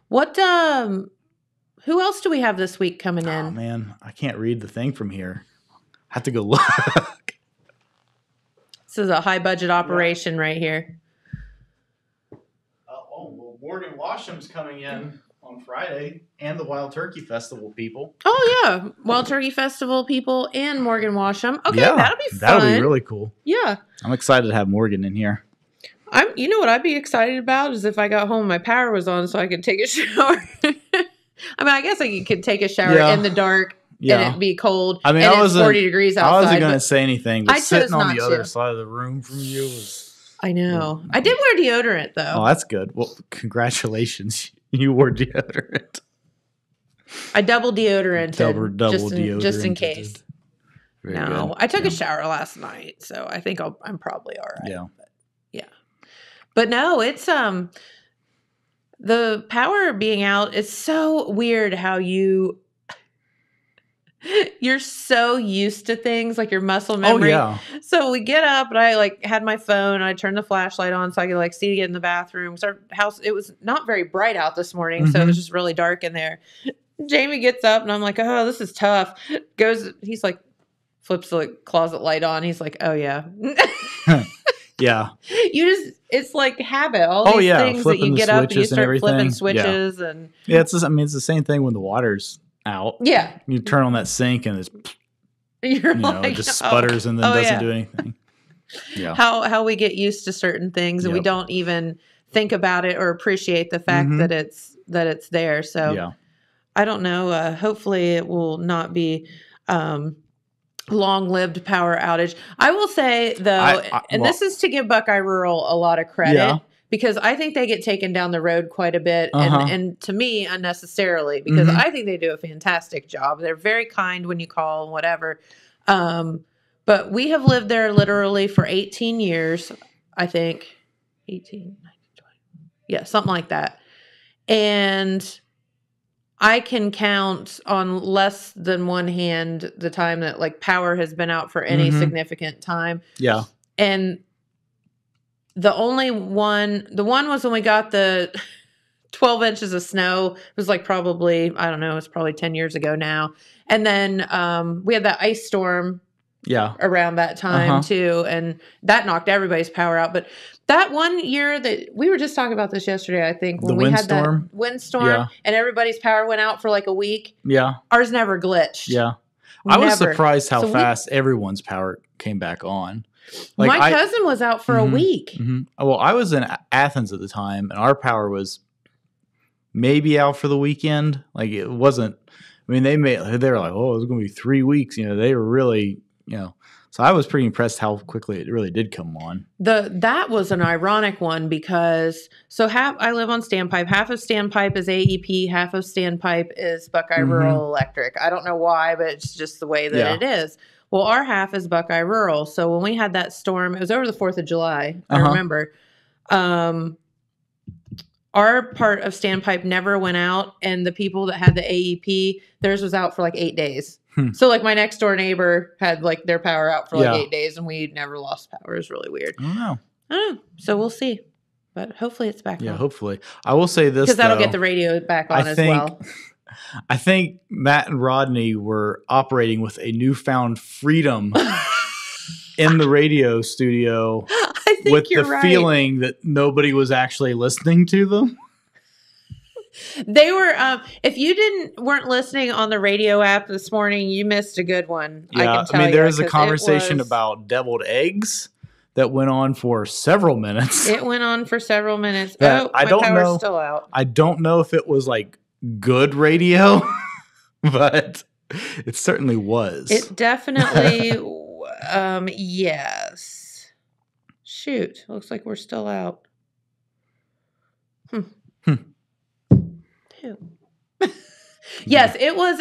What, who else do we have this week coming in? Oh, man. I can't read the thing from here. I have to go look. This is a high budget operation right here. Well, Morgan Washam's coming in on Friday, and the Wild Turkey Festival people. Oh, yeah. Wild Turkey Festival people and Morgan Washam. Okay, yeah, that'll be fun. That'll be really cool. Yeah. I'm excited to have Morgan in here. You know what I'd be excited about is if I got home, my power was on so I could take a shower. I mean, I guess I could take a shower in the dark and it'd be cold. I mean, and it's 40 degrees outside. I wasn't going to say anything, but sitting on the other to. side of the room from you was... I know. I did wear deodorant, though. Oh, that's good. Well, congratulations. You wore deodorant. I double deodoranted. Double deodorant. Just in case. Very no, good. I took a shower last night, so I think I'm probably all right. Yeah. But no, it's the power being out is so weird how you're so used to things like your muscle memory. Oh, yeah. So we get up and I like had my phone. I turned the flashlight on so I could like see to get in the bathroom. So our house, it was not very bright out this morning. So it was just really dark in there. Jamie gets up and I'm like, oh, this is tough. He's like, flips the closet light on. He's like, oh yeah. Yeah. It's like habit. All these things that you get up and you start flipping switches and it's the same thing when the water's out. Yeah. You turn on that sink and it's it just sputters and then doesn't do anything. Yeah. How we get used to certain things and we don't even think about it or appreciate the fact that it's there. So I don't know. Hopefully it will not be long-lived power outage. I will say though, this is to give Buckeye Rural a lot of credit because I think they get taken down the road quite a bit and to me unnecessarily because I think they do a fantastic job. They're very kind when you call and whatever. But we have lived there literally for 18 years, I think. 18, 19, 20. Yeah, something like that. And I can count on less than one hand the time that like power has been out for any significant time. Yeah. And the one was when we got the 12 inches of snow. It was like probably, I don't know, it's probably 10 years ago now. And then we had that ice storm around that time too. And that knocked everybody's power out. But that one year that we were just talking about this yesterday, I think, when we had that windstorm and everybody's power went out for like a week. Yeah. Ours never glitched. Yeah. I was surprised how fast everyone's power came back on. Like my cousin was out for a week. Well, I was in Athens at the time and our power was maybe out for the weekend. Like it wasn't, I mean, they were like, oh, it's going to be 3 weeks. They were really, so I was pretty impressed how quickly it really did come on. That was an ironic one because I live on Standpipe. Half of Standpipe is AEP, half of Standpipe is Buckeye Rural Electric. I don't know why, but it's just the way that it is. Well, our half is Buckeye Rural. So when we had that storm, it was over the 4th of July, I remember. our part of standpipe never went out, and the people that had the AEP, theirs was out for like 8 days. So like my next door neighbor had like their power out for like 8 days, and we never lost power. It was really weird. I don't know. So we'll see. But hopefully it's back on. Yeah, hopefully. I will say this, because that'll get the radio back on as well. I think Matt and Rodney were operating with a newfound freedom in the radio studio with the feeling that nobody was actually listening to them. They were, if you weren't listening on the radio app this morning, you missed a good one. Yeah, I mean, there was a conversation about deviled eggs that went on for several minutes. It went on for several minutes. I don't know. Still out. I don't know if it was like good radio, but it certainly was. It definitely, yes. Shoot, looks like we're still out. Yes, it was,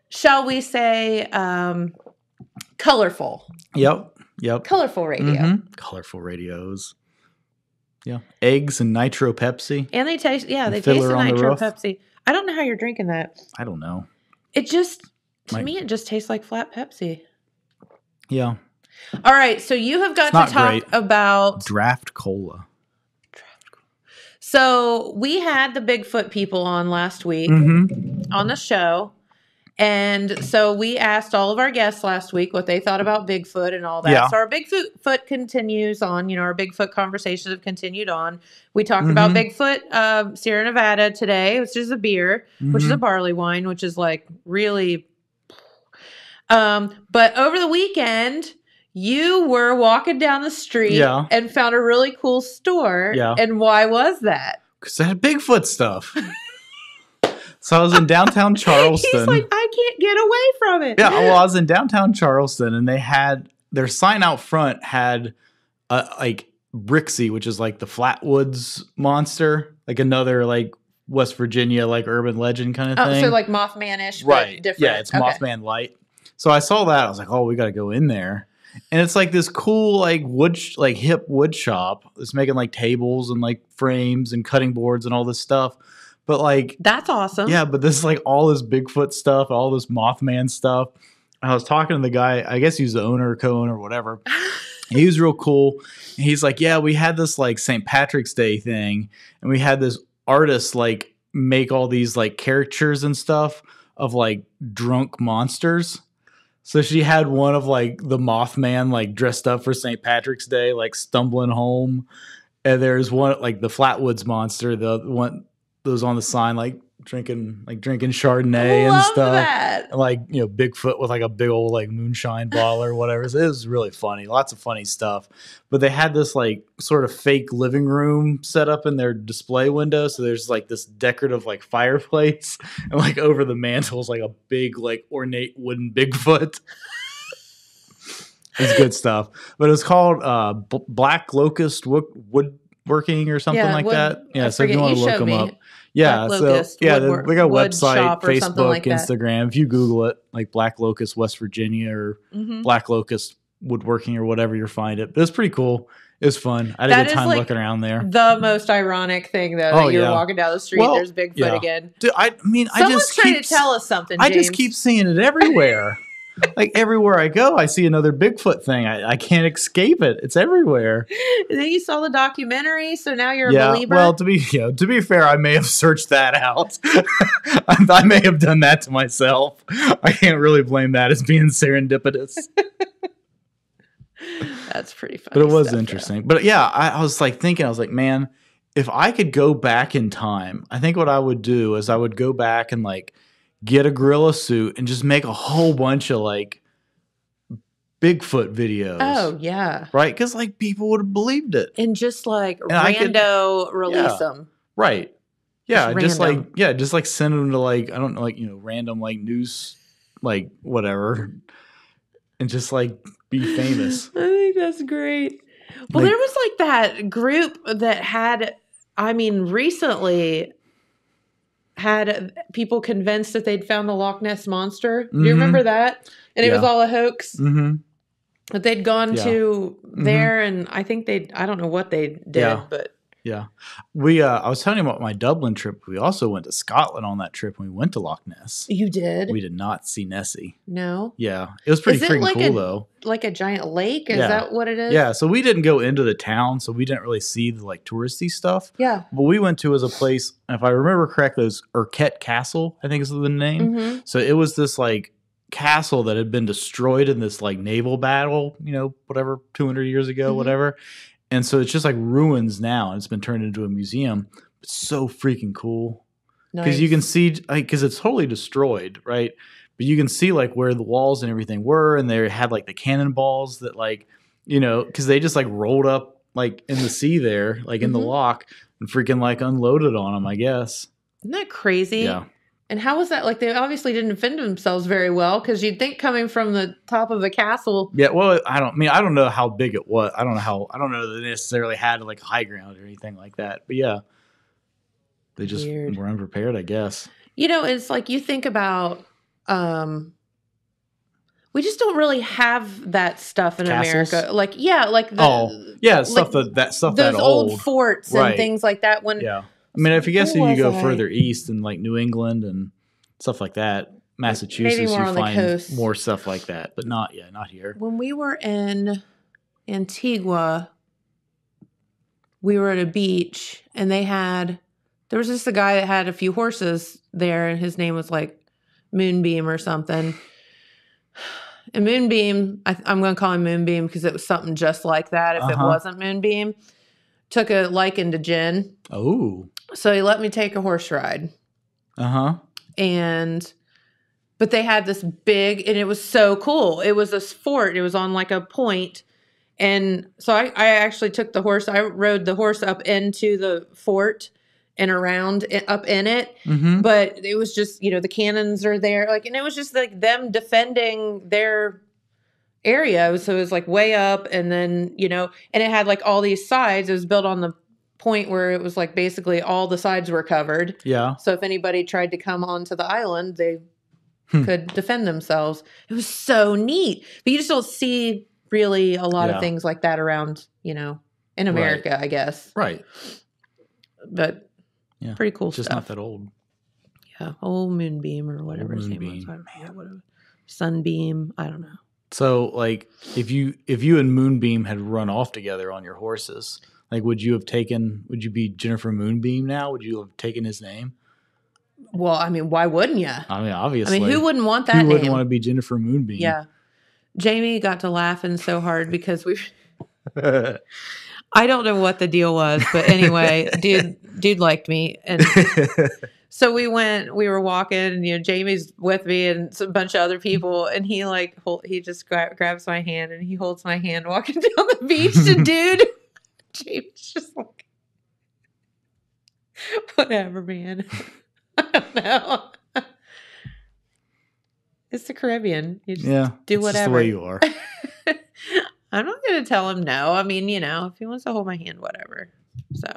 shall we say, colorful. Yep. Colorful radio. Colorful radios. Yeah. Eggs and Nitro Pepsi. And they taste, they taste the Nitro Pepsi. I don't know how you're drinking that. I don't know. It just, to me, it just tastes like flat Pepsi. Yeah. All right. So you have got to talk about Draft Cola. So we had the Bigfoot people on last week on the show. And so we asked all of our guests last week what they thought about Bigfoot and all that. Yeah. So our Bigfoot continues on. Our Bigfoot conversations have continued on. We talked about Bigfoot, Sierra Nevada today, which is a beer, which is a barley wine, which is like really. But over the weekend, you were walking down the street and found a really cool store. Yeah. And why was that? Because they had Bigfoot stuff. So I was in downtown Charleston. He's like, I can't get away from it. Yeah, well, I was in downtown Charleston, and they had their sign out front had like Brixie, which is like the Flatwoods monster, like another like West Virginia like urban legend kind of thing. So like Mothman-ish, right? But different. Yeah, it's Mothman light. So I saw that. I was like, oh, we got to go in there. And it's like this cool, like hip wood shop that's making like tables and like frames and cutting boards and all this stuff. But like, that's awesome. Yeah, but this is like all this Bigfoot stuff, all this Mothman stuff. I was talking to the guy, I guess he's the owner or co-owner or whatever. He was real cool. And he's like, yeah, we had this like St. Patrick's Day thing, and we had this artist like make all these like caricatures and stuff of like drunk monsters. So she had one of like the Mothman like dressed up for St. Patrick's Day, like stumbling home. And there's one like the Flatwoods monster, the one that was on the sign, like drinking Chardonnay and stuff. That. And like, Bigfoot with like a big old like moonshine bottle or whatever. So it was really funny. Lots of funny stuff. But they had this like sort of fake living room set up in their display window. So there's like this decorative like fireplace, and like over the mantle is like a big like ornate wooden Bigfoot. It's good stuff. But it's called Black Locust Woodworking or something like that. Yeah, so if you want to look them up. Yeah, Black Locust, they got a website, Facebook, Instagram. If you Google it, like Black Locust, West Virginia, or Black Locust Woodworking or whatever, you'll find it. But it's pretty cool. It was fun. I had a good time looking around there. The most ironic thing, though, that you're walking down the street, there's Bigfoot again. Dude, Someone's trying to tell us something, James. I just keep seeing it everywhere. Like everywhere I go, I see another Bigfoot thing. I can't escape it. It's everywhere. And then you saw the documentary, so now you're a believer. Well, to be fair, I may have searched that out. I may have done that to myself. I can't really blame that as being serendipitous. That's pretty funny. But it was interesting. But yeah, I was like thinking, I was like, man, if I could go back in time, I think what I would do is I would go back and like get a gorilla suit and just make a whole bunch of like Bigfoot videos. Oh yeah, right. Because like people would have believed it, and just like rando release them. Right. Yeah. Just like send them to like I don't know, like random like news, like whatever, and just like be famous. I think that's great. Well, there was like that group that had, recently had people convinced that they'd found the Loch Ness Monster. Do you remember that? And it was all a hoax. Mm-hmm. But they'd gone to there, and I think I don't know what they did, but. Yeah. I was telling you about my Dublin trip. We also went to Scotland on that trip when we went to Loch Ness. You did? We did not see Nessie. No? Yeah. It was pretty freaking cool, though. Like a giant lake? Is that what it is? Yeah. So we didn't go into the town, so we didn't really see the like touristy stuff. Yeah. But we went to a place, if I remember correctly, it was Urquhart Castle, I think is the name. Mm-hmm. So it was this like castle that had been destroyed in this like naval battle, whatever, 200 years ago, whatever. And so it's just like ruins now, and it's been turned into a museum. It's so freaking cool because you can see, because it's totally destroyed, right? But you can see like where the walls and everything were, and they had like the cannonballs that because they just like rolled up like in the sea there, like in the lock, and freaking like unloaded on them, I guess. Isn't that crazy? Yeah. And how was that? Like, they obviously didn't defend themselves very well, because you'd think coming from the top of a castle. Yeah, well, I don't know how big it was. I don't know that they necessarily had like high ground or anything like that. But yeah, they just were unprepared, I guess. It's like you think about, we just don't really have that stuff in Castles? America. Like, like stuff those that old forts and things like that. I mean, if you go further east in like New England and stuff like that, Massachusetts, you find more stuff like that, but not here. When we were in Antigua, we were at a beach, and there was just a guy that had a few horses there, and his name was like Moonbeam or something. And Moonbeam, I'm going to call him Moonbeam because it was something just like that. If it wasn't Moonbeam, took a liking to gin. Oh. So he let me take a horse ride. But they had this big, and it was so cool. It was a fort. It was on like a point. And so I actually took the horse. I rode the horse up into the fort and around up in it. But it was just, the cannons are there. Like, and it was just like them defending their area. So it was like way up, and then, and it had like all these sides. It was built on the point where it was like basically all the sides were covered. Yeah. So if anybody tried to come onto the island, they could defend themselves. It was so neat. But you just don't see really a lot of things like that around, in America, I guess. Right. But pretty cool just stuff. Not that old. Yeah. Old Moonbeam or whatever his name was. Whatever. Sunbeam. I don't know. So like if you and Moonbeam had run off together on your horses, like would you be Jennifer Moonbeam now? Would you have taken his name? Well, I mean, why wouldn't you? I mean, obviously. I mean, who wouldn't want that name? Who wouldn't want to be Jennifer Moonbeam? Yeah. Jamie got to laughing so hard because I don't know what the deal was, but anyway, dude liked me. And so we were walking, and, Jamie's with me and a bunch of other people, and he just grabs my hand, and he holds my hand walking down the beach. And dude, Jamie's just like, whatever, man. I don't know. It's the Caribbean. You just do whatever. Just the way you are. I'm not going to tell him no. I mean, if he wants to hold my hand, whatever. So,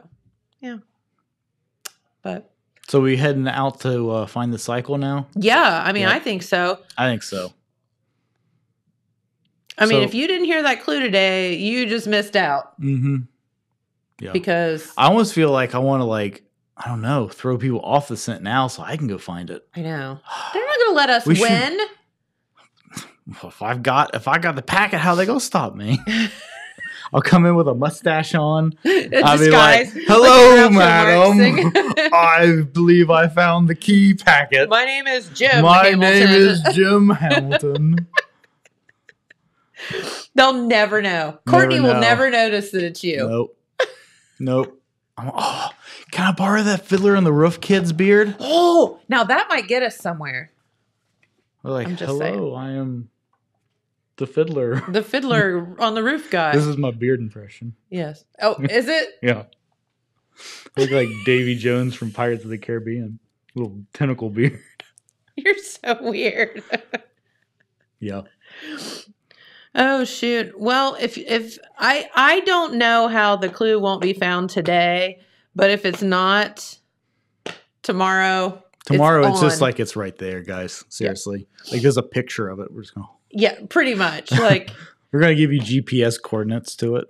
yeah. But. So we heading out to find the cycle now? Yeah. I mean, I think so. I think so. I mean, if you didn't hear that clue today, you just missed out. Mm-hmm. Yeah. Because. I almost feel like I want to I don't know, throw people off the scent now so I can go find it. I know. They're not going to let us win. If I got the packet, how they gonna stop me? I'll come in with a mustache on. I'll be like, "Hello, madam. I believe I found the key packet. My name is Jim. My name is Jim Hamilton." They'll never know. Courtney will never notice that it's you. Nope. Can I borrow that Fiddler on the Roof kid's beard? Oh, now that might get us somewhere. We're like, hello, I am the Fiddler. The Fiddler on the Roof guy. This is my beard impression. Yes. Oh, is it? Yeah. I look like Davy Jones from Pirates of the Caribbean. Little tentacle beard. You're so weird. Yeah. Oh, shoot. Well, if I don't know how the clue won't be found today, but if it's not tomorrow, it's just like it's right there, guys. Seriously. Like there's a picture of it. We're just going. Yeah, pretty much. Like We're going to give you GPS coordinates to it.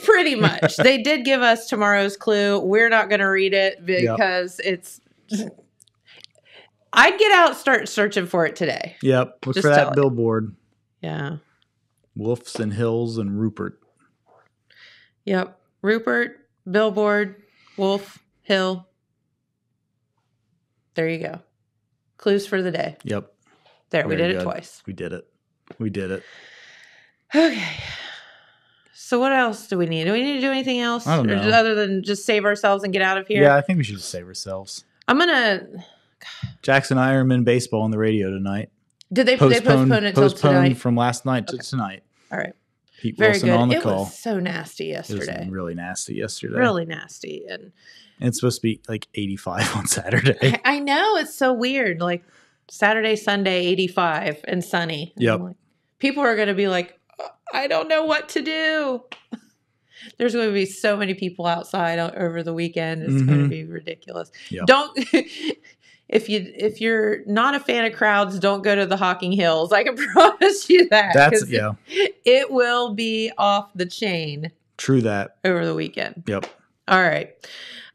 Pretty much. They did give us tomorrow's clue. We're not going to read it because it's... I'd get out, start searching for it today. Yep. Look for that billboard. Yeah. Wolves and Hills and Rupert. Yep. Rupert, billboard, Wolf, Hill. There you go. Clues for the day. Yep. There, we did it twice. We did it. We did it. Okay. So what else do we need? Do we need to do anything else? I don't know. Other than just save ourselves and get out of here? Yeah, I think we should just save ourselves. I'm going to... Jackson Ironman baseball on the radio tonight. Did they postpone it until tonight? From last night to tonight. All right. Pete Very Wilson good. on the it call. Was so nasty yesterday. It was really nasty yesterday. Really nasty. And it's supposed to be like 85 on Saturday. I know. It's so weird. Like Saturday, Sunday, 85 and sunny. Yep. Like, people are going to be like, I don't know what to do. There's going to be so many people outside over the weekend. It's going to be ridiculous. Yep. Don't... If you're not a fan of crowds, don't go to the Hocking Hills. I can promise you that. It will be off the chain. True that. Over the weekend. Yep. All right.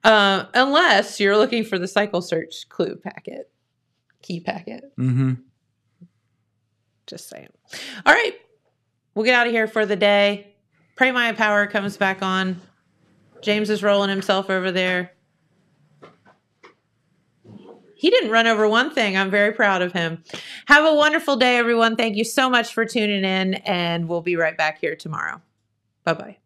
Unless you're looking for the cycle search clue packet, key packet. Just saying. All right. We'll get out of here for the day. Pray My Power comes back on. James is rolling himself over there. He didn't run over one thing. I'm very proud of him. Have a wonderful day, everyone. Thank you so much for tuning in, and we'll be right back here tomorrow. Bye-bye.